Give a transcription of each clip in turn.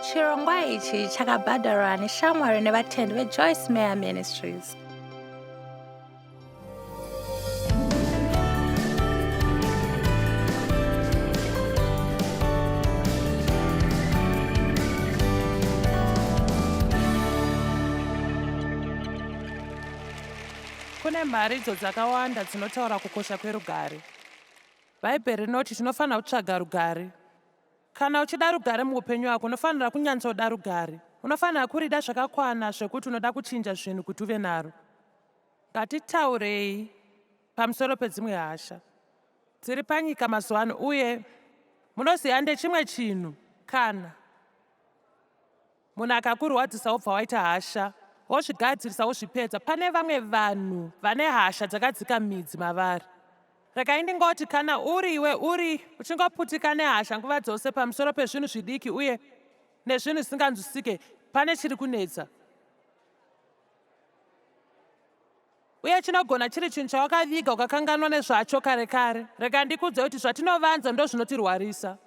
Chirongwa ichi chakabhadharwa neshamwari nevatendi veJoyce Meyer Ministries. Kune mhari idzo dzakawanda dzinotaura kukosha kwerugare. Bhaibheri rinoti tinofanira kutsvaga rugare. Kana uchida rugare muupenyu hwako, unofanira kunyatsoda rugare. Unofanira kurida zvakakwana zvekuti unoda kuchinja zvinhu kuti uve naro. Ngatitaurei pamusoro pedzimwe hasha dziri panyika mazuva ano, uye munoziva ndechimwe chinhu. Kana munhu akakurwadzisa wobva waita hasha, wozvigadzirisa wozvipedza, pane vamwe vanhu vane hasha dzakadzika midzi mavari. Regai ndingoti kana uriwe uchingoputika nehasha nguva dzose pamusoro pezvinhu zvidiki uye nezvinhu zvisinganzwisike, pane chiri kunetsa. Uye chinogona chiri chinhu chawakaviga ukakanganwa nezvacho kare kare. Rega ndikudze kuti zvatinovanza ndo zvinotirwarisa.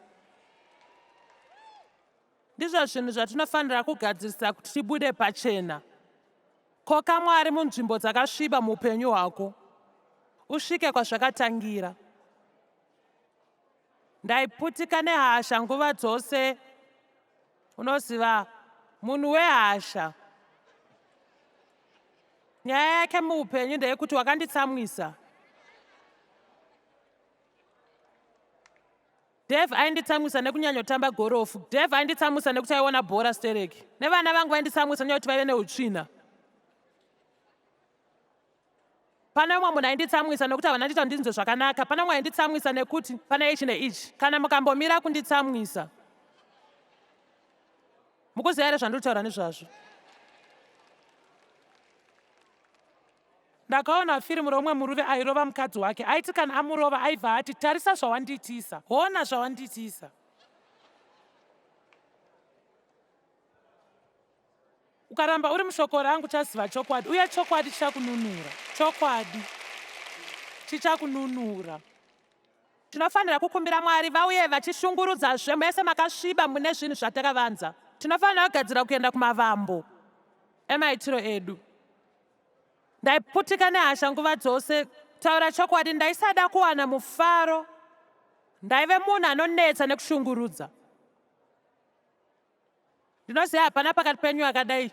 Ndizvo zvinhu zvatinofanira kugadzirisa kuti tibude pachena. Koka Mwari munzvimbo dzakasviba muupenyu hwako, usvike kwazvakatangira. Ndaiputika nehasha nguva dzose. Unoziva, munhu wehasha, nyaya yake muupenyu ndeyekuti wakanditsamwisa. Dave ainditsamwisa nekunyanyotamba gorofu. Dave ainditsamwisa nekuti aiona bhora stereki. Nevana vangu vainditsamwisa nekuti vaive neutsvina. Pane umwe munhu ainditsamwisa nekuti havana ndiita kuti ndinzwe zvakanaka. Pane umwe ainditsamwisa nekuti pane ichi neichi. Kana mukambomira kunditsamwisa, mukuziva here zvandiri kutaura nezvazvo. Ndakaona firimu romwe murume airova mukadzi wake. Aiti kana amurova aibva ati, tarisa zvawandiitisa, hona zvawandiitisa. Ukaramba uri mushoko rangu uchaziva chokwadi, uye chokwadi chichakununura. Chokwadi chichakununura. Tinofanira kukumbira Mwari vauye vachishungurudzazve mese makasviba mune zvinhu zvatakavanza. Tinofanira kugadzira kuenda kumavambo emaitiro edu. Ndaiputika nehasha nguva dzose. Taura chokwadi, ndaisada kuwana mufaro. Ndaive munhu anonetsa nekushungurudza. Ndinoziva hapana pakati penyu akadai.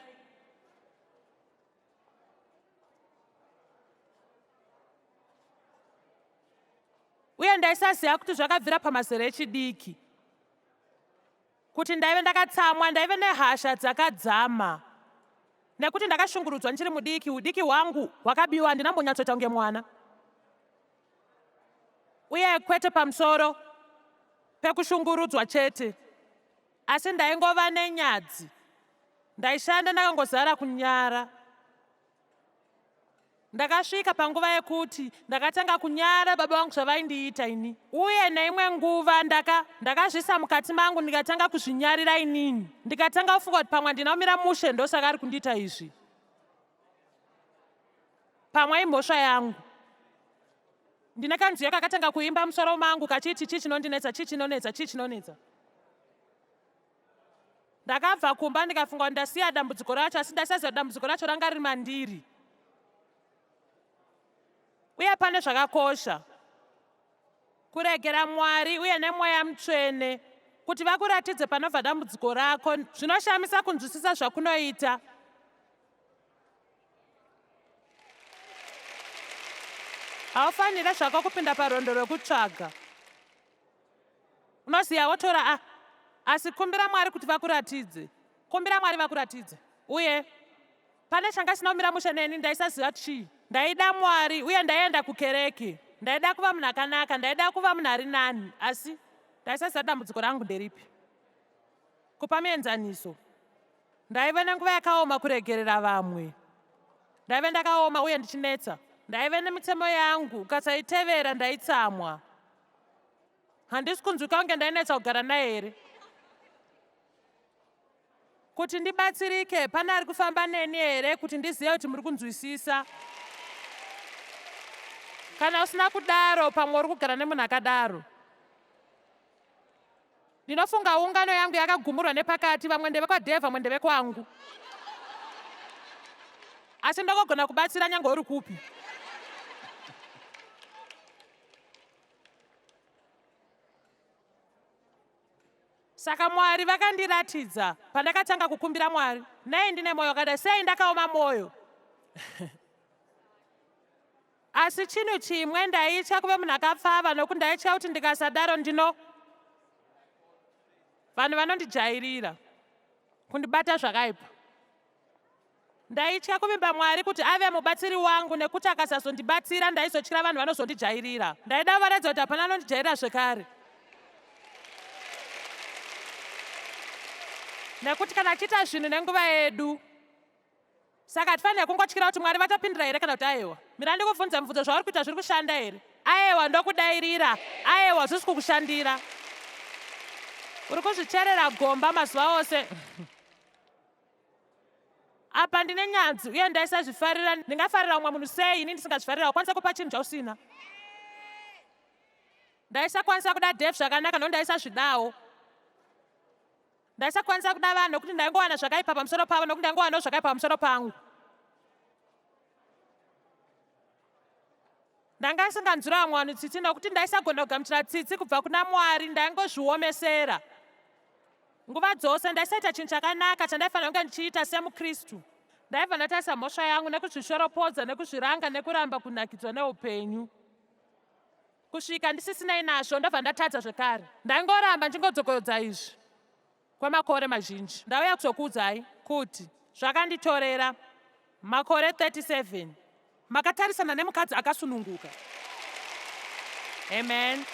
Uye ndaisaziva kuti zvakabvira pamazera echidiki, kuti ndaive ndakatsamwa, ndaive nehasha dzakadzama. Nekuti ndakashungurudzwa ndichiri mudiki, udiki hwangu hwakabiwa, handinambonyatsoita kunge mwana. Uye kwete pamusoro pekushungurudzwa chete, asi ndaingova nenyadzi. Ndaishanda ndakangozara kunyara. Ndakasvika panguva yekuti ndakatanga kunyara baba vangu zvavaindiita ini. Uye neimwe nguva ndakazvisa mukati mangu ndikatanga kuzvinyarira inini. Ndikatanga kufunga kuti pamwe ndinaumira mushe ndosaka ari kundiita izvi. Pamwe imhosva yangu. Ndine kanziyo kakatanga kuimba musoro mangu kachiti chii chinondinetsa, chii chinonetsa, chii chinonetsa. Ndakabva kumba ndikafunga kuti ndasiya dambudziko racho, asi ndasaziva dambudziko racho ranga riri mandiri. Uye pane zvakakosha kuregera Mwari uye nemweya mutsvene kuti vakuratidze panobva dambudziko rako. Zvinoshamisa kunzwisisa zvakunoita. Haufanire zvako kupinda parondo rwekutsvaga. Unoziva wotora asi kumbira Mwari kuti vakuratidze. Kumbira Mwari vakuratidze. Uye pane changa sinaumira mushe neni ndaisaziva chii. Ndaida Mwari uye ndaienda kukereke. Ndaida kuva munhu akanaka, ndaida kuva munhu ari nani, asi ndaisaziva dambudziko rangu nderipi. Kupa muenzaniso, ndaive nenguva yakaoma kuregerera vamwe. Ndaive ndakaoma uye ndichinetsa. Ndaive nemitemo yangu, ukasaitevera ndaitsamwa. Handisi kunzwika kunge ndainetsa kugara naye here. Kuti ndibatsirike, pane ari kufamba neni here kuti ndizive kuti muri kunzwisisa. Kana usina kudaro, pamwe uri kugara nemunhu akadaro. Ndinofunga ungano yangu yakagumurwa nepakati, vamwe ndevekwadhevha, vamwe ndevekwangu. Asi ndokogona kubatsira nyange uri kupi. Saka Mwari vakandiratidza pandakatanga kukumbira Mwari, nei ndine moyo wakadai, sei ndakaoma moyo. Asi chinhu chimwe ndaitya kuve munhu akapfava, nokuti ndaitya kuti ndikasadaro vanhu vanondijairira kundibata zvakaipa. Ndaitya kuvimba Mwari kuti ave mubatsiri wangu, nekuti akasazondibatsira ndaizotyira vanhu vanozondijairira. Ndaida kuvaratidza kuti hapana anondijairira zvekare. Nekuti kana achiita zvinhu nenguva yedu, saka hatifanira kungotyira kuti Mwari vatapindira here kana kuti aiwa. Mira ndikubvunza mubvunzo, zvauri kuita zviri kushanda here? Aiwa ndokudairira, aiwa zvisi kukushandira. Uri kuzvicherera gomba mazuva ose. Apa ndine nyanzi uye ndaisazvifarira. Ndingafarira umwe munhu sei ini ndisingazvifarira? Wakwanisa kupa chinhu chausina. Ndaisakwanisa kuda Dave zvakanaka nokuti ndaisazvidawo. Ndaisakwanisa kuda vanhu nokuti ndaingowana zvakaipa pamusoro pavo, nokuti ndaingowanawo zvakaipa pamusoro pangu. Ndanga ndisinganzwira vamwe vanhu tsitsi nokuti ndaisagona kugamuchira tsitsi kubva kuna Mwari, ndaingozviomesera. Nguva dzose ndaisaita chinhu chakanaka chandaifanira kunge ndichiita seMuKristu. Ndaibva ndatarisa mhosva yangu nekuzvishoropodza, nekuzviranga, nekuramba kunakidzwa neupenyu. Kusvika ndisisinei nazvo ndobva ndatadza zvekare. Ndaingoramba ndingodzokorodza izvi kwemakore mazhinji. Ndauya kuzokuudzai kuti zvakanditorera makore 37 makatarisana nemukadzi akasununguka. Amen.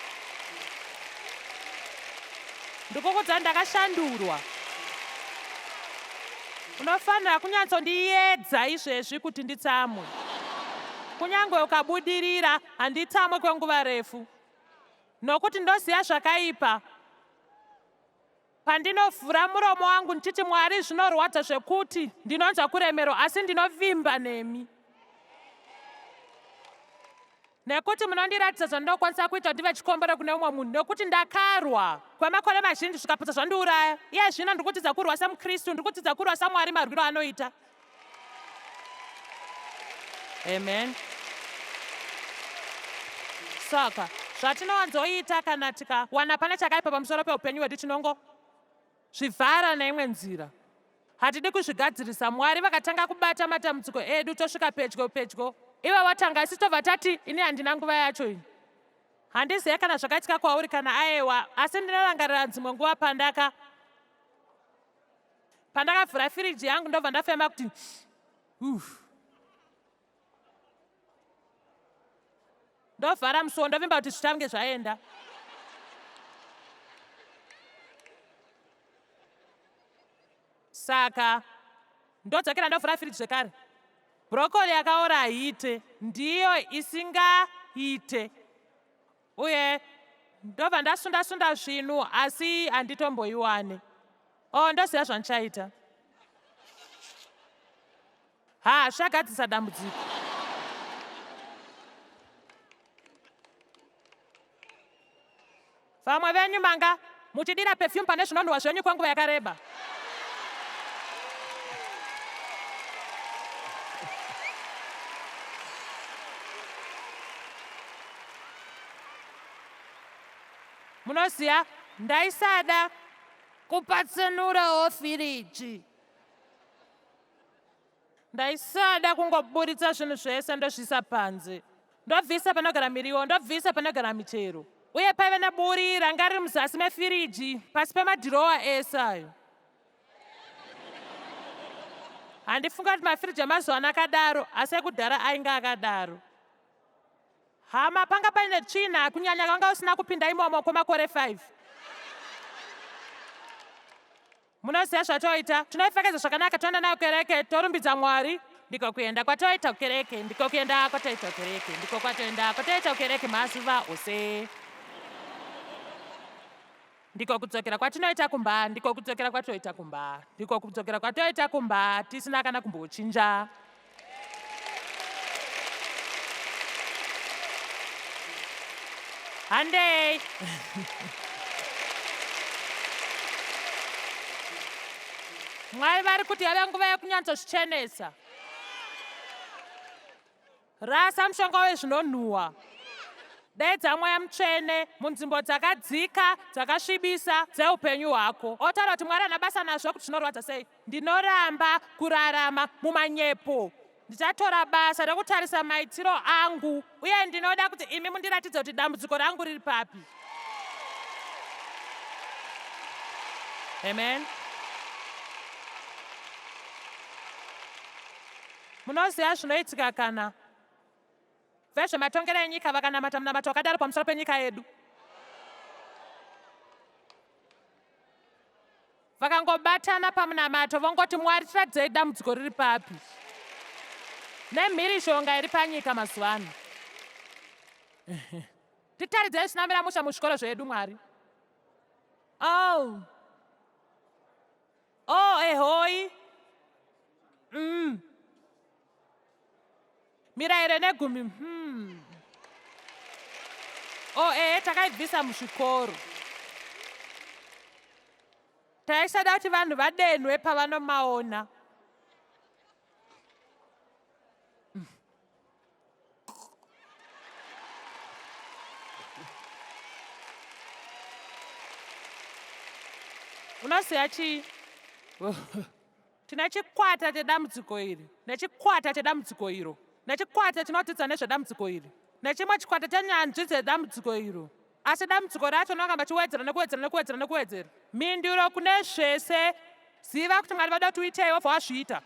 Ndikukuudza ndakashandurwa. Unofanira kunyatsondiedza izvezvi kuti nditsamwe. Kunyange ukabudirira handitsamwe kwenguva refu, nokuti ndoziva zvakaipa. Pandinovhura muromo wangu ndichiti Mwari zvinorwadza zvekuti ndinonzwa kuremero, asi ndinovimba nemi. Nekuti munondiratidza zvandinokwanisa kuita ndive chikombero kune umwe munhu, nekuti ndakarwa kwemakore mazhinji zvikapedza zvandiuraya. Iye zvino ndiri kudzidza kurwa seMuKristu, ndiri kudzidza kurwa saMwari marwiro anoita. Amen. Saka zvatinowanzoita kana tikawana pane chakaipa pamusoro peupenyu hwedu tinongozvivhara neimwe nzira. Hatidi kuzvigadzirisa. Mwari vakatanga kubata matambudziko edu tosvika pedyo. Iwe watanga, isi tobva tati ini handina nguva yacho ini. Handizivi kana zvakaitika kwauri kana aiwa, asi ndinorangarira dzimwe nguva pandakavhura firiji yangu ndobva ndafema kuti ndovhara musuwo ndovimba kuti zvitange zvaenda. Saka ndodzokera ndovhura firiji zvekare. Brokoli yakaora haiite, ndiyo isingaite. Uye ndobva ndasunda zvinhu asi handitomboiwane. Ndoziva zvandichaita. Zvagadzisa dambudziko. Vamwe venyu manga muchidira perfume pane zvinonhuhwa zvenyu kwenguva yakareba. Munoziva, ndaisada kupatsanurawo firiji. Ndaisada kungoburitsa zvinhu zvese ndozviisa panze. Ndobvisa panogara miriwo, ndobvisa panogara michero. Uye paive neburi ranga riri muzasi mefiriji, pasi pemadhirowa ese ayo. Handifunga kuti mafiriji emazuva ano akadaro, asi ekudhara ainge akadaro. Hama, panga paine tsvina kunyanya kwanga usina kupinda imomo kwemakore 5. Munoziva zvatoita, tinoipfekedza zvakanaka toenda nayo kereke, torumbidza Mwari. Ndiko kuenda kwatoita kukereke, ndiko kuenda kwatoita kukereke, ndiko kwatoenda kwatoita kukereke mazuva ose. Ndiko kudzokera kwatinoita kumba, ndiko kudzokera kwatoita kumba, ndiko kudzokera kwatoita kumba, tisina kana kumbochinja. Handei. Mwari vari kuti yave nguva yekunyatsozvichenesa. Rasa mushonga wezvinonhuhwa. Deedza mweya mutsvene munzvimbo dzakadzika dzakasvibisa dzeupenyu hwako. Otaura kuti Mwari ana basa nazvo kuti zvinorwadza sei. Ndinoramba kurarama mumanyepo. Ndichatora basa rekutarisa maitiro angu uye ndinoda kuti imi mundiratidze kuti dambudziko rangu riri papi. Amen. Munoziva zvinoitika kana vezvematongero enyika vakanamata munamato wakadaro pamusoro penyika yedu. Vakangobatana pamunamato vongoti Mwari tiratidzei dambudziko riri papi. Nemhirishonga iri panyika mazuva ano. Titaridzei zvinamira musha muzvikoro zvedu Mwari. Ehoi. Mirayiro negumi. Takaibvisa muzvikoro. Taisada kuti vanhu vadenwe pavanomaona. Unoziva chii? Tina chikwata chedambudziko iri, nechikwata chedambudziko iro, nechikwata chinodzidza nezvedambudziko iri, nechimwe chikwata chenyanzvi dzedambudziko iro. Asi dambudziko racho rinongamba chiwedzera. Mhinduro kune zvese. Ziva kuti Mwari vada kuti uitei wobva wazviita.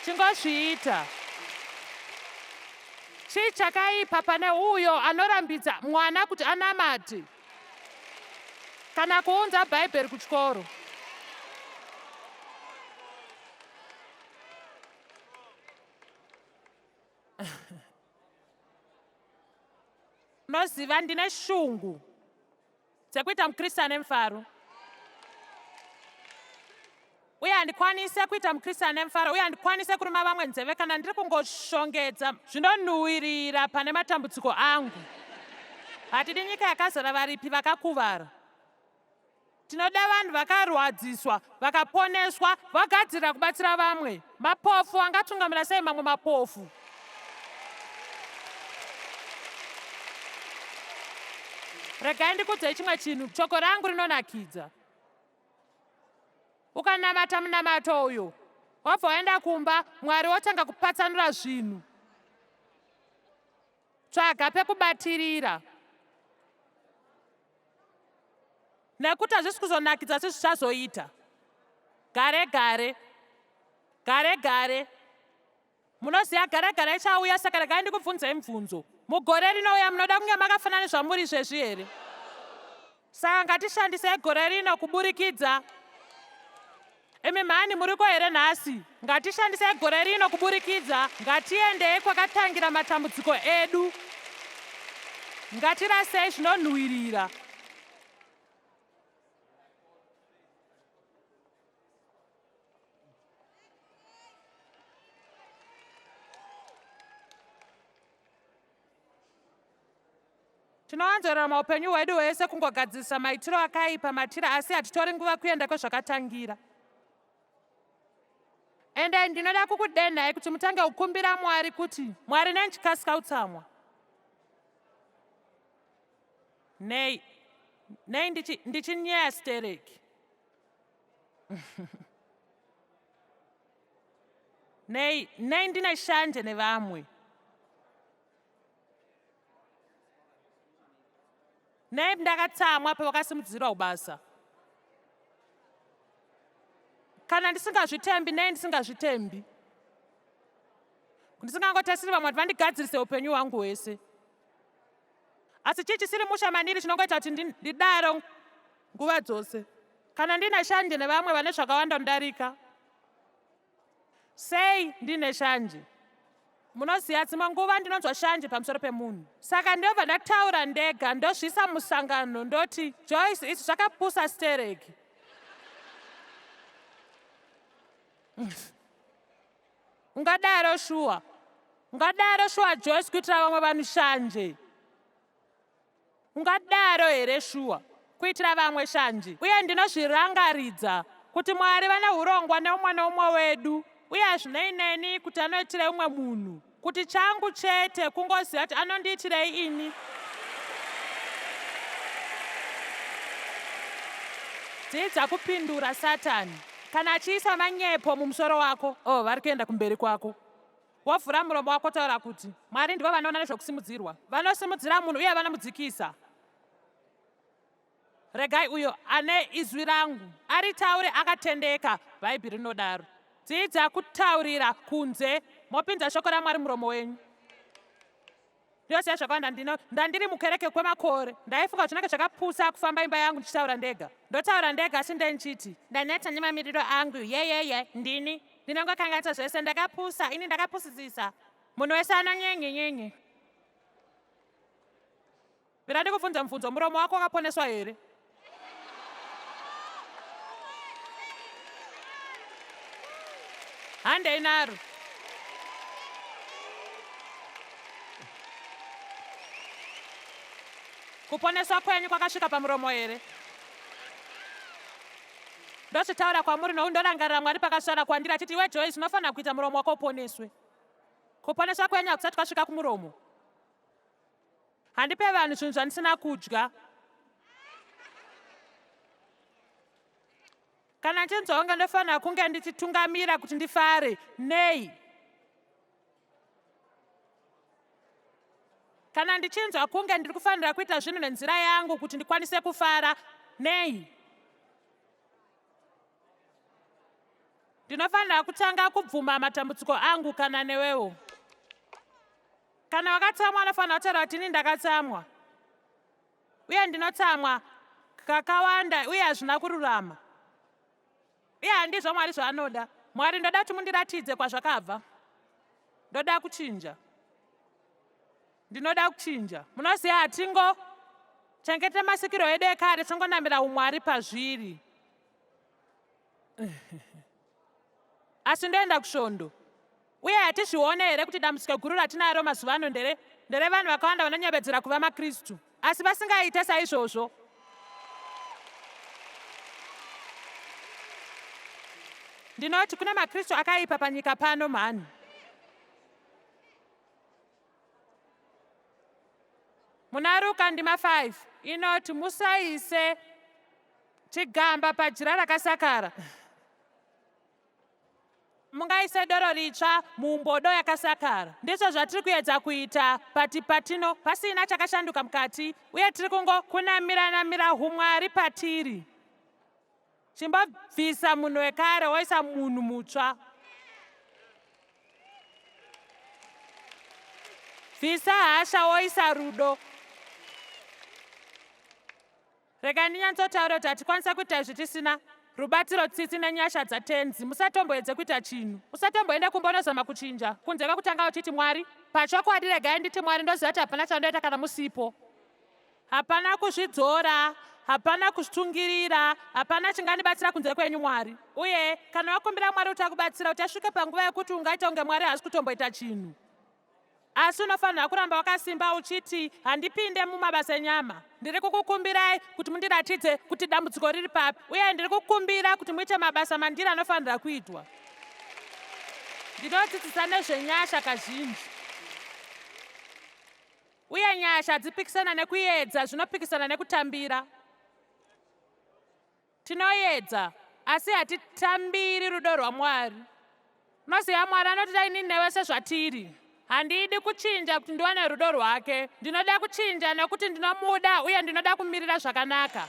Chingozviita. Chii chakaipa pane uyo anorambidza mwana kuti anamate kana kuunza Bhaibheri kuchikoro? Noziva ndine shungu dzekuita muKristu ane mufaro. Uye handikwanise kuita muKristu ane mufaro, uye handikwanise kuruma vamwe nzeve kana ndiri kungoshongedza zvinonhuhwirira pane matambudziko angu. Hatidi nyika yakazara varipi vakakuvara. Tinoda vanhu vakarwadziswa, vakaponeswa, vagadzirira kubatsira vamwe. Mapofu angatungamira sei mamwe mapofu? Regai ndikuudzei chimwe chinhu, shoko rangu rinonakidza. Ukanamata munamato uyo, wabva waenda kumba, Mwari wotanga kupatsanura zvinhu. Tsvaga pekubatirira. Nekuti hazvisi kuzonakidza sezvichazoita. Gare. Munoziva gare ichauya, saka regai ndikubvunzei mubvunzo. Mugore rinouya munoda kunge makafanana zvamuri izvezvi here? Saka ngatishandisei gore rino kuburikidza. Imi mhani muriko here nhasi? Ngatishandisei gore rino kuburikidza. Ngatiendei kwakatangira matambudziko edu. Ngatirasei zvinonhuhwirira. Tinowanzorora maupenyu hwedu hwese kungogadzirisa maitiro akaipa matira, asi hatitori nguva kuenda kwezvakatangira. Ende ndinoda kukudenhai kuti mutange kukumbira Mwari kuti Mwari nenchikasika utsamwa. Nei ndichinyeya stereki. Nei ndine shanje nevamwe. Nei ndakatsamwa pavakasimudzirwa kubasa. Kana ndisingazvitembi, nei ndisingazvitembi. Ndisingangotarisiri vamwe kuti vandigadzirise upenyu hwangu hwese. Asi chii chisiri musha maniri chinongoita kuti ndidaro nguva dzose. Kana ndine shanje nevamwe vane zvakawanda kudarika. Sei ndine shanje? Munoziva dzimwe nguva ndinonzwa shanje pamusoro pemunhu. Saka ndobva ndataura ndega, ndozvisa musangano ndoti, Joyce, izvi zvakapusa stereki. Ungadaro shuwa Joyce kuitira vamwe vanhu shanje. Ungadaro here shuwa. kuitira vamwe shanji, uye ndinozvirangaridza kuti Mwari vane urongwa neumwe neumwe wedu, uye hazvinei neni kuti anoitire umwe munhu, kuti changu chete kungoziva kuti anondiitirei ini. Dzidza kupindura Satani. Kana achiisa manyepo mumusoro wako, vari kuenda kumberi kwako, wovhura muromo wako taura kuti Mwari ndivo vanoona nezvokusimudzirwa, vanosimudzira munhu uye vanomudzikisa. Regai uyo ane izwi rangu aritaure akatendeka, Bhaibheri rinodaro. Dzidza kutaurira kunze, mopinza shoko raMwari muromo wenyu. Ndinoziva zvakawanda, ndandiri mukereke kwemakore, ndaifunga kuti zvinenge zvakapusa kufamba imba yangu ndichitaura ndega. Ndotaura ndega asi ndenchiti ndanetsa nemamiriro angu, yeyeye ndini ndinongokanganisa zvese, ndakapusa, ini ndakapusisisa. Munhu wese anonyenyenyenye. Bvira ndikubvunza mubvunzo, muromo wako wakaponeswa here? Handei naro. Kuponeswa kwenyu kwakasvika pamuromo here? Ndozvitaura kwamuri noundorangarira Mwari pakasvara kwandiri achiti, iwe Joyce unofanira kuita muromo wako uponeswe. Kuponeswa kwenyu hakusati kwasvika kumuromo. Handipe vanhu zvinhu zvandisina kudya. Kana nchinzwa kunge ndofanira kunge ndichitungamira kuti ndifare, nei. Kana ndichinzwa kunge ndiri kufanira kuita zvinhu nenzira yangu kuti ndikwanise kufara, nei. Ndinofanira kutanga kubvuma matambudziko angu kana newewo. Kana wakatsamwa unofanira kutaura kuti ini ndakatsamwa, uye ndinotsamwa kakawanda uye hazvina kururama, uye handizvo Mwari zvaanoda. Mwari, ndoda kuti mundiratidze kwazvakabva. Ndoda kuchinja. Ndinoda kuchinja. Munoziva hatingo chengete masikiro edu ekare tingonamira umwari pazviri. Asi ndoenda kusvondo, uye hatizvione here kuti dambudziko guru ratinaro mazuva ano ndere vanhu vakawanda vanonyevedzera kuva maKristu, asi vasingaite saizvozvo. Ndinoti kuna maKristu akaipa panyika pano mhani. Muna Ruka ndima 5 inoti musaise chigamba pajira rakasakara. Mungaise doro ritsva mumbodo yakasakara. Ndizvo zvatiri kuedza kuita patino pasina chakashanduka mukati, uye tiri kunamira humwari patiri. Chimbobvisa munhu wekare woisa munhu mutsva. Bvisa hasha woisa rudo. Rega ndinyatsotaura kuti hatikwanisa kuita izvi tisina rubatiro, tsitsi nenyasha dzatenzi. Musatomboedze kuita chinhu. Usatomboende kumbonozama kuchinja kunze kwekutanga uchiti Mwari. Pachokwadi regai nditi Mwari, ndoziva kuti hapana chandoita kana musipo. Hapana kuzvidzora, hapana kuzvitungirira, hapana chingandibatsira kunze kwenyu Mwari. Uye kana wakumbira Mwari kuti akubatsira, uchasvike panguva yekuti ungaita kunge Mwari haasi kutomboita chinhu. Asi unofanira kuramba wakasimba uchiti handipinde mumabasa enyama. Ndiri kukukumbirai kuti mundiratidze kuti dambudziko riri papi, uye ndiri kukumbira kuti muite mabasa mandiri anofanira kuitwa. Ndinodzidzisa nezvenyasha kazhinji, uye nyasha hadzipikisana nekuedza, zvinopikisana nekutambira. Tinoedza asi hatitambiri rudo rwaMwari. Unoziva Mwari anotida inini newe sezvatiri. Handidi kuchinja kuti ndiwane rudo rwake. Ndinoda kuchinja nekuti ndinomuda uye ndinoda kumirira zvakanaka.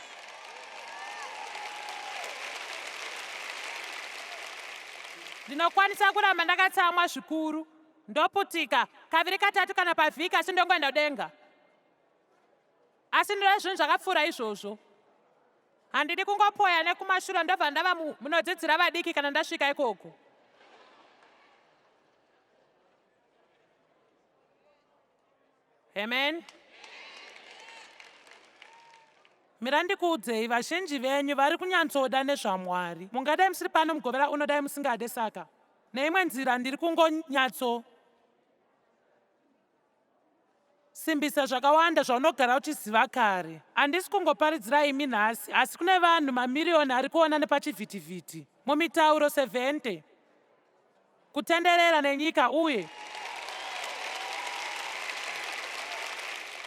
Ndinokwanisa kuramba ndakatsamwa zvikuru, ndoputika kaviri katatu kana pavhiki asi ndongoenda kudenga. Asi ndinoda zvinhu zvakapfuura izvozvo. Handidi kungopoya nekumashure ndobva ndava munodzidzira vadiki kana ndasvika ikoko. Amen. Mirandikuudzei, vazhinji venyu vari kunyatsoda nezvaMwari. Mungadai musiri pano mugovera unodai musingade, saka neimwe nzira ndiri kungonyatso. simbisa zvakawanda zvaunogara uchiziva kare. Handisi kungoparidzira imi nhasi, asi kune vanhu mamiriyoni ari kuona nepachivhitivhiti, mumitauro 70, kutenderera nenyika uye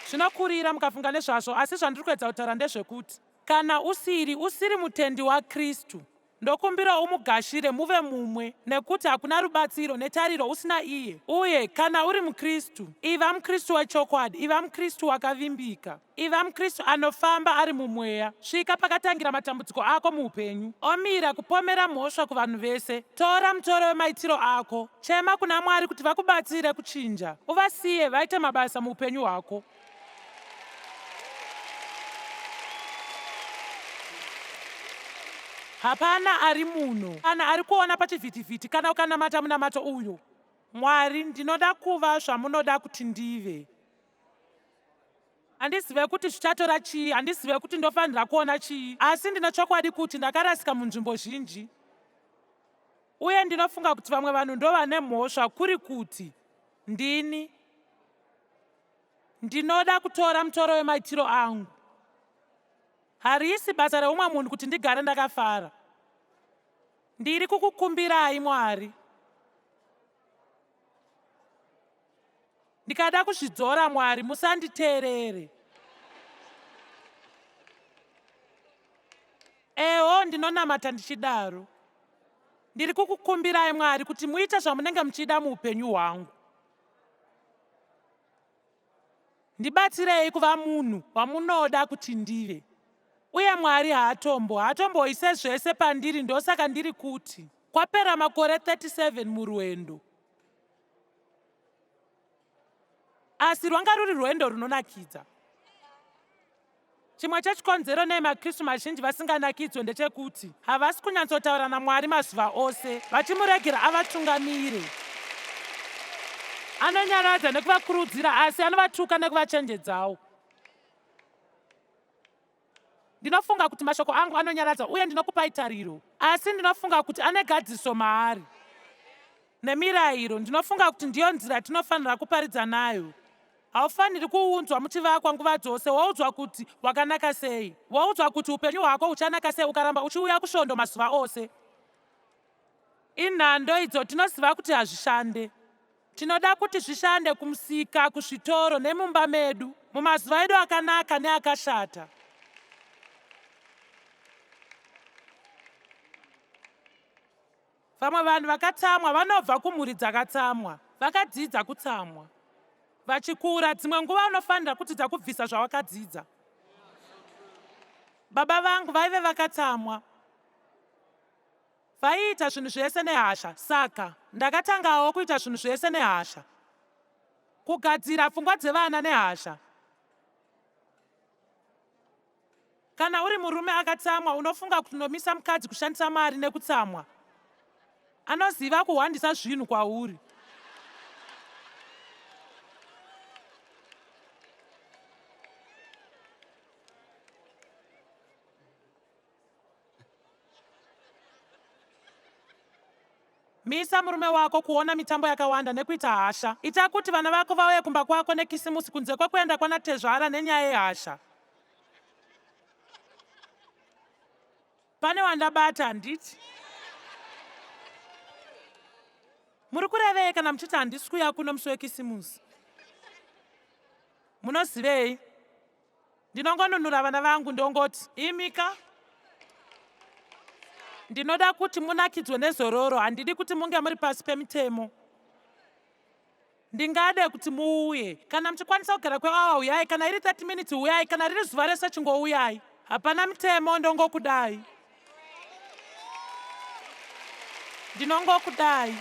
zvinokurira mukafunga nezvazvo. Asi zvandiri kuedza kutaura ndezvekuti kana usiri mutendi waKristu, ndokumbira umugashire muve mumwe, nekuti hakuna rubatsiro netariro usina iye. Uye kana uri muKristu, iva muKristu wechokwadi, iva muKristu wakavimbika, iva muKristu anofamba ari mumweya. Svika pakatangira matambudziko ako muupenyu, omira kupomera mhosva kuvanhu vese. Tora mutoro wemaitiro ako, chema kuna Mwari kuti vakubatsire kuchinja. Uvasiye vaite mabasa muupenyu hwako. Hapana ari muno kana ari kuona pachivhitivhiti kana ukanamata munamato uyu, Mwari, ndinoda kuva zvamunoda kuti ndive. Handizive kuti zvichatora chii, handizive kuti ndofanira kuona chii, asi ndine chokwadi kuti ndakarasika munzvimbo zhinji. Uye ndinofunga kuti vamwe vanhu ndovane mhosva, kuri kuti ndinoda kutora mutoro wemaitiro angu. Harisi basa reumwe munhu kuti ndigare ndakafara. Ndiri kukukumbirai Mwari, ndikada kuzvidzora Mwari, musanditeerere. Eho, ndinonamata ndichidaro. Ndiri kukukumbirai Mwari kuti muite zvamunenge muchida muupenyu hwangu. Ndibatsirei kuva munhu wamunoda kuti ndive. Uye Mwari haatomboise zvese pandiri, ndosaka ndiri kuti kwapera makore 37 murwendo. Asi rwanga ruri rwendo runonakidza. Chimwe chechikonzero neMakristu mazhinji vasinganakidzwe ndechekuti havasi kunyatsotaura naMwari mazuva ose, vachimuregera avatungamire. Anonyaradza nekuvakurudzira, asi anovatuka nekuvachenjedzawo. Ndinofunga kuti mashoko angu anonyaradza uye ndinokupai tariro, asi ndinofunga kuti ane gadziso maari nemirayiro. Ndinofunga kuti ndiyo nzira tinofanira kuparidza nayo. Haufaniri kuunzwa muchivakwa nguva dzose woudzwa kuti wakanaka sei, woudzwa kuti upenyu hwako huchanaka sei ukaramba uchiuya kusvondo mazuva ose. Inhando idzo tinoziva kuti hazvishande. Tinoda kuti zvishande kumusika, kuzvitoro nemumba medu, mumazuva edu akanaka neakashata. Vamwe vanhu vakatsamwa vanobva kumhuri dzakatsamwa, vakadzidza kutsamwa. Vachikura, dzimwe nguva unofanira kuti dzakubvisa zvawakadzidza. Baba vangu vaive vakatsamwa, vaiita zvinhu zvese nehasha, saka ndakatangawo kuita zvinhu zvese nehasha, kugadzira pfungwa dzevana nehasha. Kana uri murume akatsamwa, unofunga kuti unomisa mukadzi kushandisa mari nekutsamwa, anoziva kuhwandisa zvinhu kwauri. Misa murume wako kuona mitambo yakawanda nekuita hasha. Ita kuti vana vako vauye kumba kwako nekisimusi kunze kwekuenda kwanatezvara nenyaya yehasha. Pane wandabata handiti? Muri kurevei kana muchiti handisi kuuya kuno musi wekisimusi? Munozivei? Ndinongonunura vana vangu ndongoti, imika. Ndinoda kuti munakidzwe nezororo, handidi kuti munge muri pasi pemitemo. Ndingade kuti muuye. Kana muchikwanisa kugara kweawa uyai, kana iri 30 minutes uyai, kana riri zuva rese chingouyai. Hapana mitemo, ndongokudai. Ndinongokudai.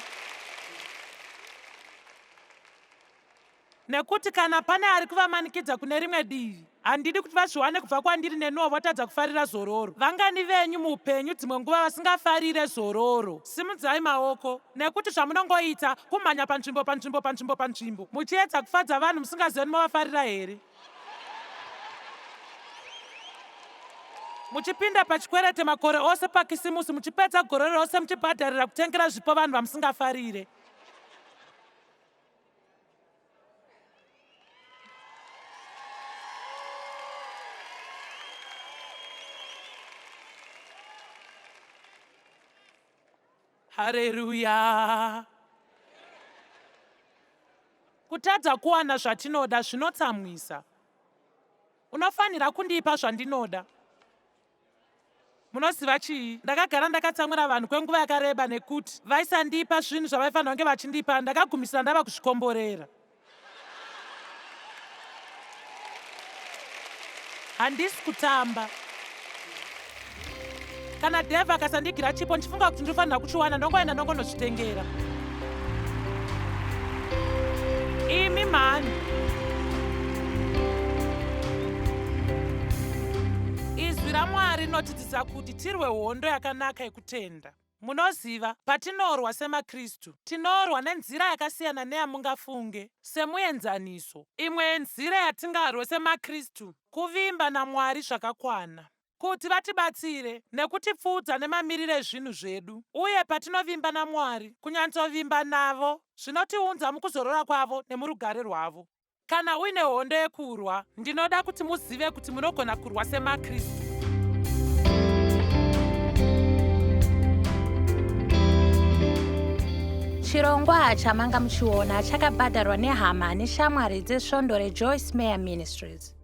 Nekuti kana pane ari kuvamanikidza kune rimwe divi, handidi kuti vazviwane kubva kwandiri nenuwo votadza kufarira zororo. Vangani venyu muupenyu dzimwe nguva vasingafarire zororo. Simudzai maoko, nekuti zvamunongoita kumhanya panzvimbo, muchiedza kufadza vanhu musingazivi mavafarira here. Muchipinda pachikwerete makore ose pakisimusi, muchipedza gore rose muchibhadharira kutengera zvipo vanhu vamusingafarire. Haleluya. Kutadza kuwana zvatinoda zvinotsamwisa. Unofanira kundipa zvandinoda. Munoziva chii? Ndakagara ndakatsamwira vanhu kwenguva yakareba nekuti vaisandipa zvinhu zvavaifanira kunge vachindipa, ndakagumisira ndava kuzvikomborera. Handisi kutamba. Kana dhevha akasandigira chipo ndichifunga kuti ndinofanira kuchiwana, ndongoenda ndongonozvitengera. Imi mhani, izwi raMwari rinotidzisa kuti tirwe hondo yakanaka yekutenda. Munoziva, patinorwa seMakristu, tinorwa nenzira yakasiyana neyamungafunge, semuenzaniso. Imwe nzira yatingarwe seMakristu, kuvimba naMwari zvakakwana, kuti vatibatsire nekutipfudza nemamiriro ezvinhu zvedu. Uye patinovimba naMwari, kunyatsovimba navo zvinotiunza mukuzorora kwavo nemurugare rwavo. Kana uine hondo yekurwa, ndinoda kuti muzive kuti munogona kurwa seMakristu. Chirongwa chamanga muchiona chakabhadharwa nehama neshamwari dzesvondo reJoyce Meyer Ministries.